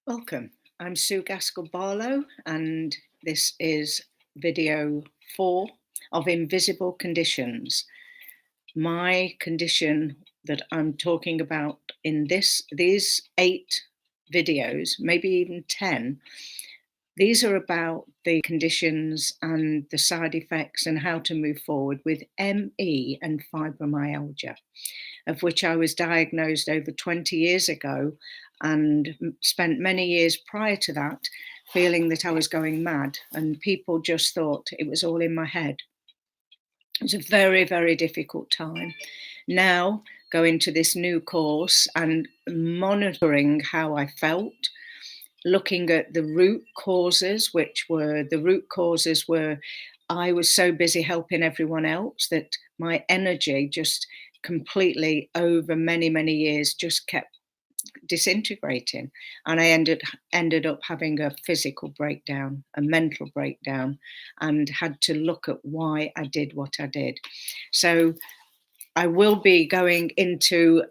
Welcome. I'm Sue Gaskell Barlow, and this is video 4 of Invisible Conditions. My condition that I'm talking about in these 8 videos, maybe even 10, these are about the conditions and the side effects and how to move forward with ME and fibromyalgia, of which I was diagnosed over 20 years ago and spent many years prior to that feeling that I was going mad, and people just thought it was all in my head. It was a very, very difficult time. Now, going to this new course and monitoring how I felt, looking at the root causes, were I was so busy helping everyone else that my energy just completely over many, many years just kept disintegrating. And I ended up having a physical breakdown, a mental breakdown, and had to look at why I did what I did. So I will be going into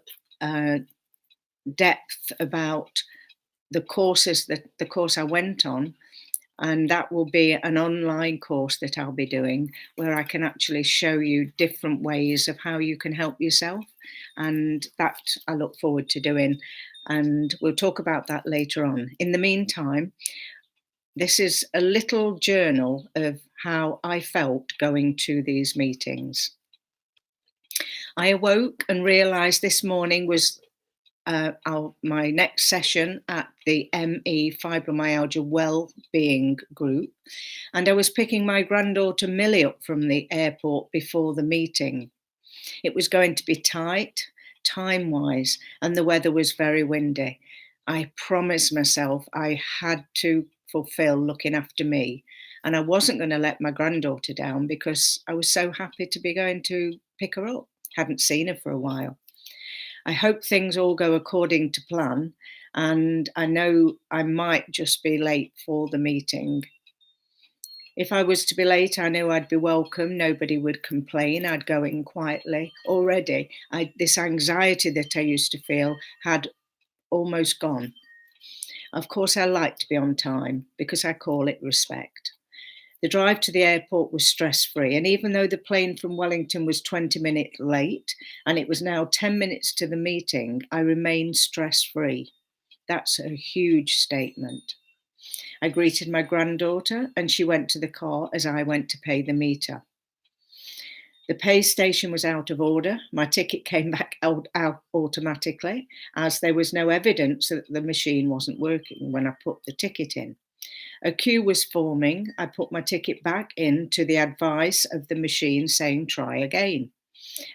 depth about the course I went on, and that will be an online course that I'll be doing where I can actually show you different ways of how you can help yourself, and that I look forward to doing, and we'll talk about that later on. In the meantime, this is a little journal of how I felt going to these meetings. I awoke and realized this morning was my next session at the ME Fibromyalgia Wellbeing Group, and I was picking my granddaughter Millie up from the airport before the meeting. It was going to be tight, time-wise, and the weather was very windy. I promised myself I had to fulfill looking after me, and I wasn't going to let my granddaughter down because I was so happy to be going to pick her up. Hadn't seen her for a while. I hope things all go according to plan, and I know I might just be late for the meeting. If I was to be late, I knew I'd be welcome. Nobody would complain. I'd go in quietly. Already, this anxiety that I used to feel had almost gone. Of course, I like to be on time because I call it respect. The drive to the airport was stress-free, and even though the plane from Wellington was 20 minutes late and it was now 10 minutes to the meeting, I remained stress-free. That's a huge statement. I greeted my granddaughter and she went to the car as I went to pay the meter. The pay station was out of order. My ticket came back out automatically as there was no evidence that the machine wasn't working when I put the ticket in. A queue was forming. I put my ticket back in to the advice of the machine saying, try again.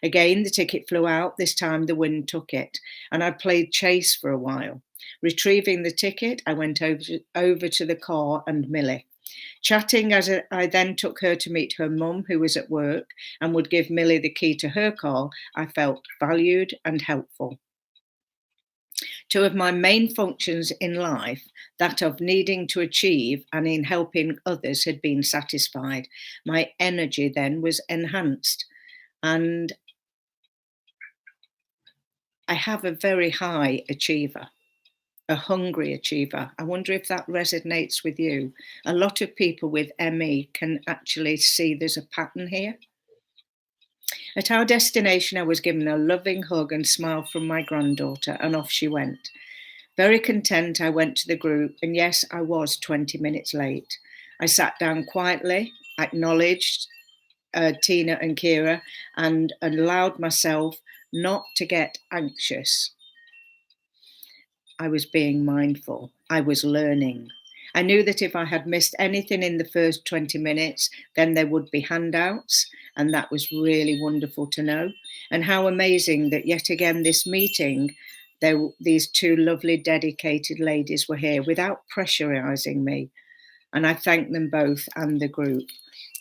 Again, the ticket flew out. This time the wind took it, and I played chase for a while. Retrieving the ticket, I went over to the car and Millie. Chatting as I then took her to meet her mum, who was at work, and would give Millie the key to her car, I felt valued and helpful. Two of my main functions in life, that of needing to achieve and in helping others, had been satisfied. My energy then was enhanced. And I have a very high achiever, a hungry achiever. I wonder if that resonates with you. A lot of people with ME can actually see there's a pattern here. At our destination, I was given a loving hug and smile from my granddaughter, and off she went. Very content, I went to the group, and yes, I was 20 minutes late. I sat down quietly, acknowledged Tina and Kira, and allowed myself not to get anxious. I was being mindful. I was learning. I knew that if I had missed anything in the first 20 minutes, then there would be handouts, and that was really wonderful to know. And how amazing that yet again this meeting, these two lovely dedicated ladies were here without pressurizing me. And I thank them both and the group.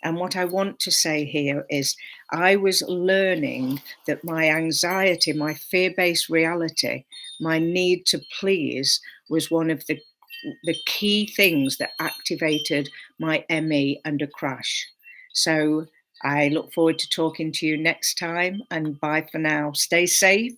And what I want to say here is I was learning that my anxiety, my fear-based reality, my need to please was one of the key things that activated my ME and a crash. So I look forward to talking to you next time, and bye for now. Stay safe